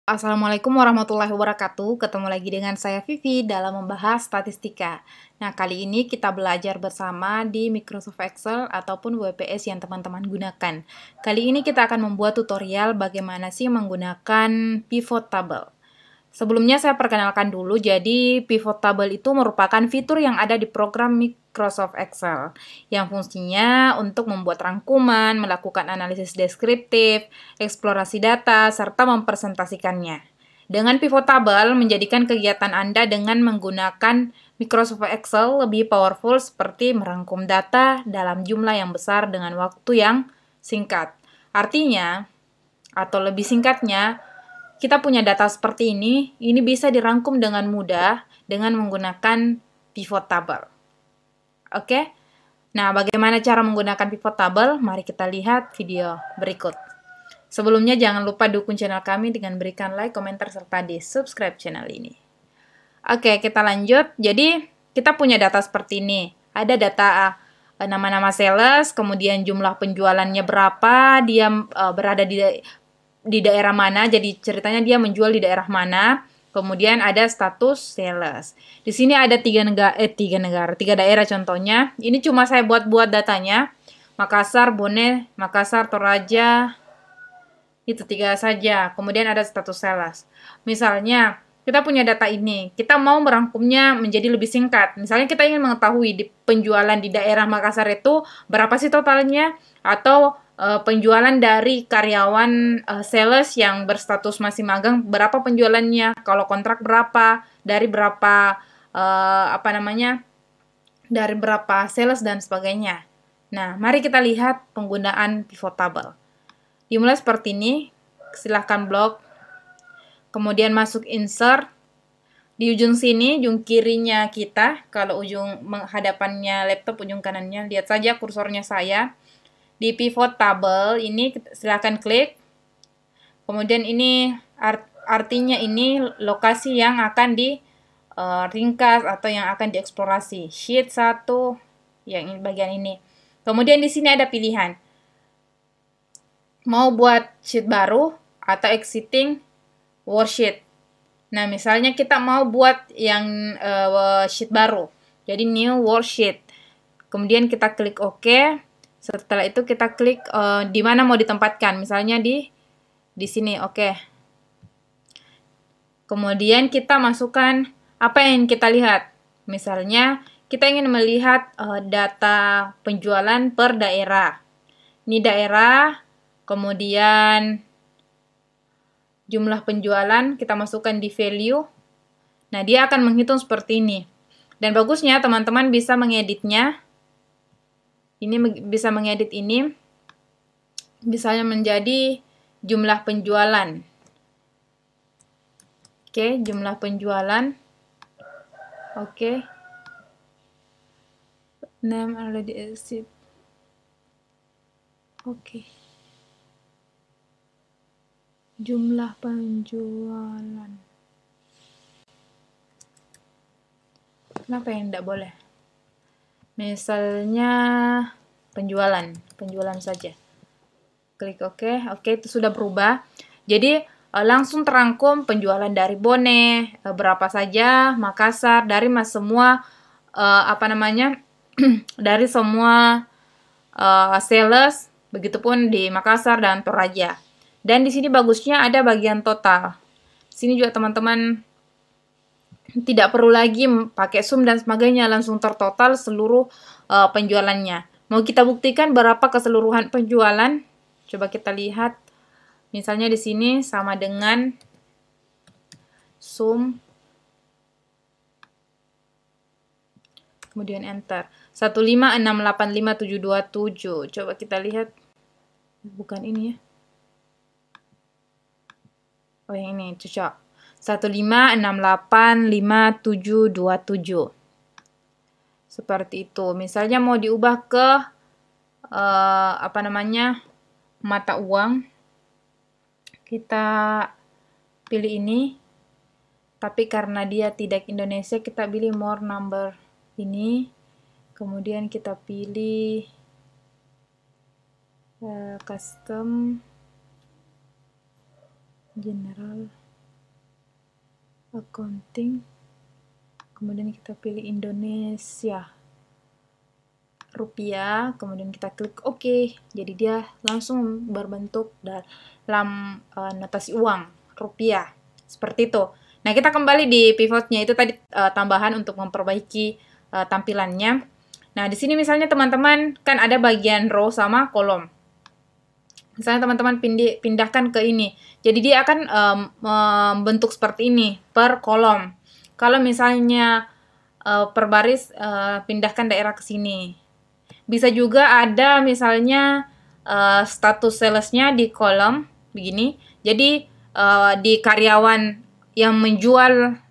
Assalamualaikum warahmatullahi wabarakatuh. Ketemu lagi dengan saya Vivi dalam membahas statistika. Nah, kali ini kita belajar bersama di Microsoft Excel ataupun WPS yang teman-teman gunakan. Kali ini kita akan membuat tutorial bagaimana sih menggunakan pivot table. Sebelumnya saya perkenalkan dulu, jadi pivot table itu merupakan fitur yang ada di program Microsoft Excel yang fungsinya untuk membuat rangkuman, melakukan analisis deskriptif, eksplorasi data, serta mempresentasikannya. Dengan pivot table, menjadikan kegiatan Anda dengan menggunakan Microsoft Excel lebih powerful seperti merangkum data dalam jumlah yang besar dengan waktu yang singkat. Artinya, atau lebih singkatnya, kita punya data seperti ini bisa dirangkum dengan mudah dengan menggunakan pivot table. Oke? Nah, bagaimana cara menggunakan pivot table? Mari kita lihat video berikut. Sebelumnya, jangan lupa dukung channel kami dengan berikan like, komentar, serta di subscribe channel ini. Oke, kita lanjut. Jadi, kita punya data seperti ini. Ada data nama-nama sales, kemudian jumlah penjualannya berapa, dia berada di daerah mana, jadi ceritanya dia menjual di daerah mana. Kemudian ada status sales. Di sini ada tiga daerah contohnya. Ini cuma saya buat datanya. Makassar, Bone, Makassar, Toraja. Itu 3 saja. Kemudian ada status sales. Misalnya, kita punya data ini. Kita mau merangkumnya menjadi lebih singkat. Misalnya kita ingin mengetahui di penjualan di daerah Makassar itu berapa sih totalnya, atau penjualan dari karyawan sales yang berstatus masih magang, berapa penjualannya, kalau kontrak berapa, dari berapa dari berapa sales dan sebagainya. Nah, mari kita lihat penggunaan pivot table. Dimulai seperti ini, silahkan blok, kemudian masuk insert. Di ujung sini, ujung kirinya kita, kalau ujung hadapannya laptop, ujung kanannya, lihat saja kursornya saya. Di pivot table ini silakan klik. Kemudian ini artinya ini lokasi yang akan ringkas atau yang akan dieksplorasi. Sheet 1 yang ini, bagian ini. Kemudian di sini ada pilihan. Mau buat sheet baru atau exiting worksheet. Nah, misalnya kita mau buat yang sheet baru. Jadi new worksheet. Kemudian kita klik OK. Setelah itu kita klik di mana mau ditempatkan, misalnya di sini, oke. Kemudian kita masukkan apa yang kita lihat. Misalnya kita ingin melihat data penjualan per daerah. Ini daerah, kemudian jumlah penjualan kita masukkan di value. Nah, dia akan menghitung seperti ini. Dan bagusnya teman-teman bisa mengeditnya. Ini bisa mengedit ini, misalnya menjadi jumlah penjualan. Oke, jumlah penjualan. Oke. Name already exit. Oke. Jumlah penjualan. Kenapa yang tidak boleh? Misalnya penjualan saja. Klik OK. Oke, itu sudah berubah. Jadi langsung terangkum penjualan dari Bone, berapa saja, Makassar, dari semua dari semua sales, begitupun di Makassar dan Toraja. Dan di sini bagusnya ada bagian total. Sini juga teman-teman tidak perlu lagi pakai sum dan sebagainya, langsung tertotal seluruh penjualannya. Mau kita buktikan berapa keseluruhan penjualan? Coba kita lihat. Misalnya di sini sama dengan sum, kemudian enter. 156855727. Coba kita lihat. Bukan ini ya. Oh, yang ini cocok. 156855727. Seperti itu. Misalnya mau diubah ke mata uang. Kita pilih ini. Tapi karena dia tidak Indonesia, kita pilih more number ini. Kemudian kita pilih custom general. accounting, kemudian kita pilih Indonesia rupiah, kemudian kita klik OK. Jadi dia langsung berbentuk dalam notasi uang rupiah seperti itu. Nah, kita kembali di pivotnya, itu tadi tambahan untuk memperbaiki tampilannya. Nah, di sini misalnya teman-teman kan ada bagian row sama kolom. Misalnya teman-teman pindahkan ke ini. Jadi dia akan membentuk seperti ini per kolom. Kalau misalnya per baris, pindahkan daerah ke sini. Bisa juga ada misalnya status salesnya di kolom begini. Jadi di karyawan yang menjual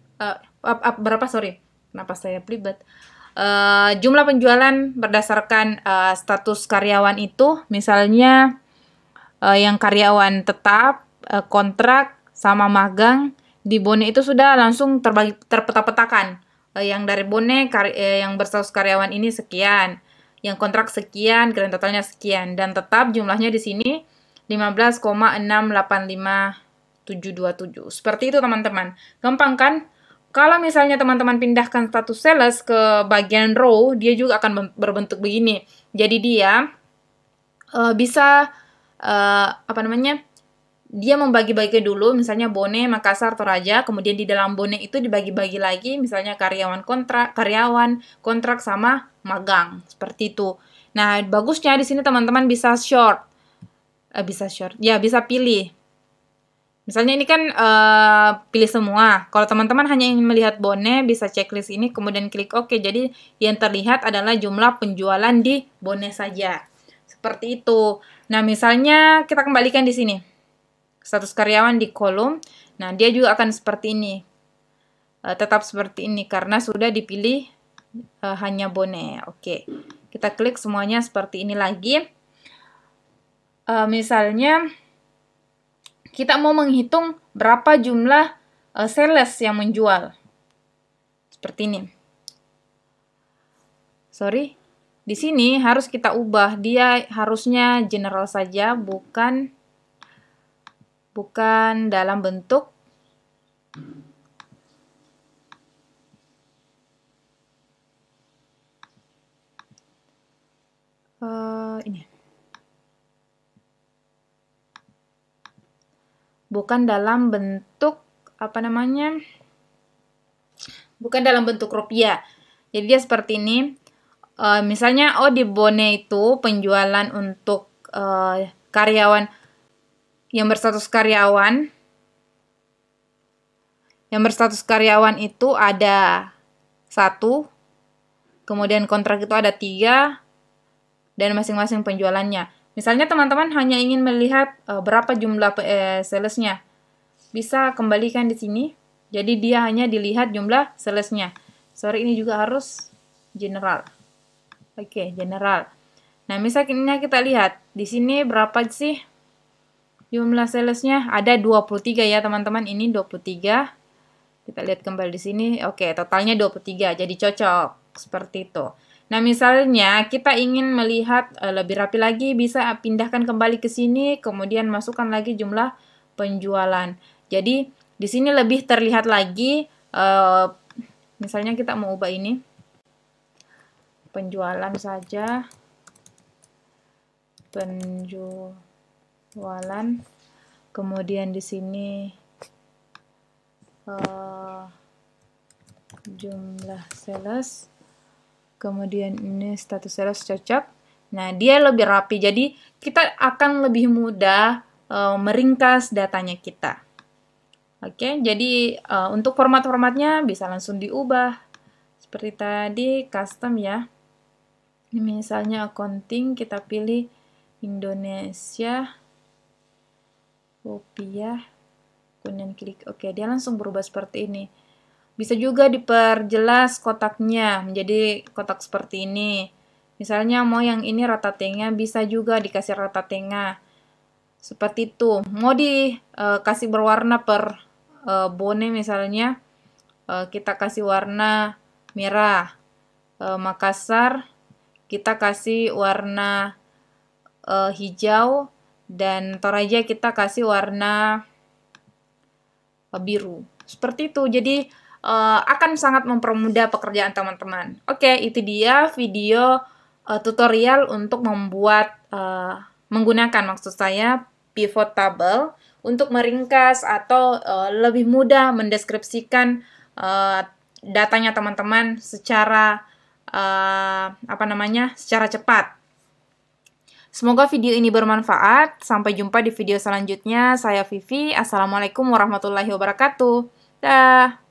berapa, sorry, kenapa saya belibet? Jumlah penjualan berdasarkan status karyawan itu, misalnya yang karyawan tetap, kontrak, sama magang, di Bone itu sudah langsung terpeta-petakan. Yang dari Bone yang berstatus karyawan ini sekian, yang kontrak sekian, grand totalnya sekian, dan tetap jumlahnya di sini 15,685727. Seperti itu teman-teman. Gampang kan? Kalau misalnya teman-teman pindahkan status sales ke bagian row, dia juga akan berbentuk begini. Jadi dia bisa dia membagi-bagi dulu, misalnya Bone, Makassar, Toraja, kemudian di dalam Bone itu dibagi-bagi lagi, misalnya karyawan kontrak sama magang, seperti itu. Nah, bagusnya di sini teman-teman bisa bisa pilih. Misalnya ini kan pilih semua. Kalau teman-teman hanya ingin melihat Bone, bisa checklist ini, kemudian klik OK. Jadi yang terlihat adalah jumlah penjualan di Bone saja. Seperti itu. Nah, misalnya kita kembalikan di sini. Status karyawan di kolom. Nah, dia juga akan seperti ini. Tetap seperti ini karena sudah dipilih hanya Bone. Oke. Kita klik semuanya seperti ini lagi. Misalnya kita mau menghitung berapa jumlah sales yang menjual. Seperti ini. Sorry. Di sini harus kita ubah. Dia harusnya general saja, bukan dalam bentuk ini. Bukan dalam bentuk bukan dalam bentuk rupiah. Jadi dia seperti ini. Misalnya di Bone itu penjualan untuk karyawan yang berstatus karyawan itu ada 1, kemudian kontrak itu ada 3, dan masing-masing penjualannya. Misalnya teman-teman hanya ingin melihat berapa jumlah salesnya, bisa kembalikan di sini. Jadi dia hanya dilihat jumlah salesnya. Sorry, ini juga harus general. Oke, general. Nah, misalnya kita lihat di sini berapa sih jumlah salesnya? Ada 23 ya teman-teman. Ini 23. Kita lihat kembali di sini. Oke, totalnya 23. Jadi cocok seperti itu. Nah, misalnya kita ingin melihat lebih rapi lagi, bisa pindahkan kembali ke sini, kemudian masukkan lagi jumlah penjualan. Jadi, di sini lebih terlihat lagi, misalnya kita mau ubah ini, penjualan saja, penjualan, kemudian di sini jumlah sales, kemudian ini status sales cocok. Nah, dia lebih rapi, jadi kita akan lebih mudah meringkas datanya kita. Oke, jadi untuk format-formatnya bisa langsung diubah. Seperti tadi, custom ya. Ini misalnya accounting, kita pilih Indonesia, rupiah, kemudian klik OK. Dia langsung berubah seperti ini. Bisa juga diperjelas kotaknya menjadi kotak seperti ini. Misalnya mau yang ini rata tengah, bisa juga dikasih rata tengah. Seperti itu. Mau dikasih berwarna per Bone misalnya, kita kasih warna merah. Makassar, kita kasih warna hijau, dan Toraja kita kasih warna biru. Seperti itu. Jadi akan sangat mempermudah pekerjaan teman-teman. Oke, itu dia video tutorial untuk membuat menggunakan maksud saya pivot table untuk meringkas atau lebih mudah mendeskripsikan datanya teman-teman secara secara cepat. Semoga video ini bermanfaat. Sampai jumpa di video selanjutnya. Saya Vivi. Assalamualaikum warahmatullahi wabarakatuh. Dah.